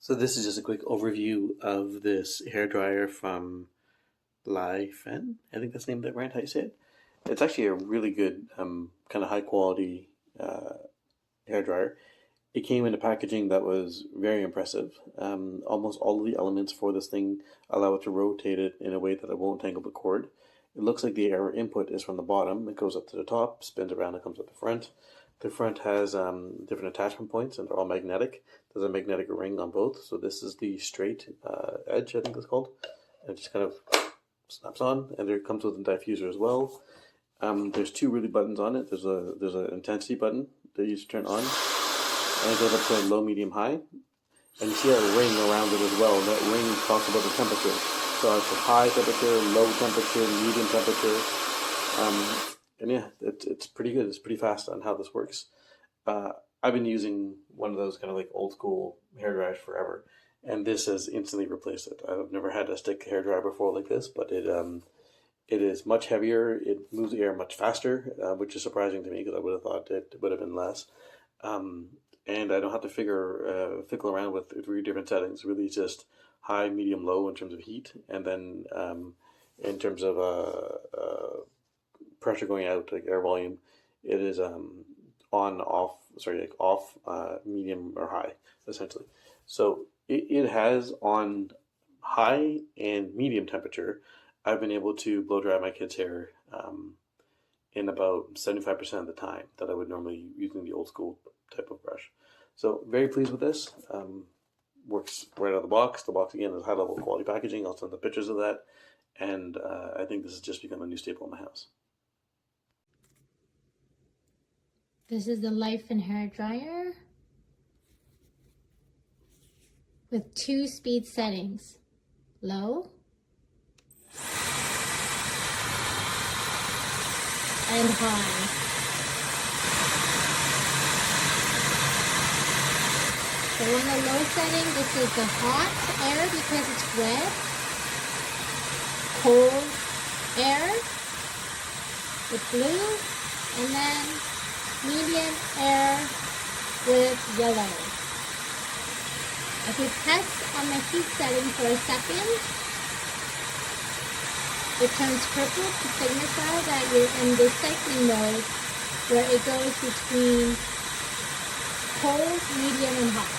So this is just a quick overview of this hairdryer from Laifen. I think that's the name of that brand, how you say it. It's actually a really good, kind of high quality hairdryer. It came in a packaging that was very impressive. Almost all of the elements for this thing allow it to rotate it in a way that it won't tangle the cord. It looks like the air input is from the bottom. It goes up to the top, spins around, and comes up the front. The front has different attachment points, and they're all magnetic. There's a magnetic ring on both. So this is the straight edge, I think it's called. And it just kind of snaps on, and there comes with a diffuser as well. There's two really buttons on it. There's an intensity button that you just turn on, and it goes up to low, medium, high. And you see a ring around it as well. That ring talks about the temperature. So it's a high temperature, low temperature, medium temperature. And yeah, it's pretty good. It's pretty fast on how this works. I've been using one of those kind of like old school hair dryers forever, and this has instantly replaced it. I've never had a stick hair dryer before like this, but it is much heavier. It moves the air much faster, which is surprising to me because I would have thought it would have been less. And I don't have to fickle around with 3 different settings. Really, it's just high, medium, low in terms of heat, and then in terms of pressure going out, like air volume, it is off, medium or high, essentially. So it has on high and medium temperature. I've been able to blow dry my kids' hair in about 75% of the time that I would normally using the old school type of brush. So very pleased with this. Works right out of the box. The box again is high level quality packaging. I'll send the pictures of that, and I think this has just become a new staple in my house. This is the Laifen hair dryer with 2 speed settings, low and high. So on the low setting, this is the hot air because it's wet, cold air with blue, and then medium air with yellow. If you press on the heat setting for a second, it turns purple to signify that you're in the cycling mode where it goes between cold, medium, and hot.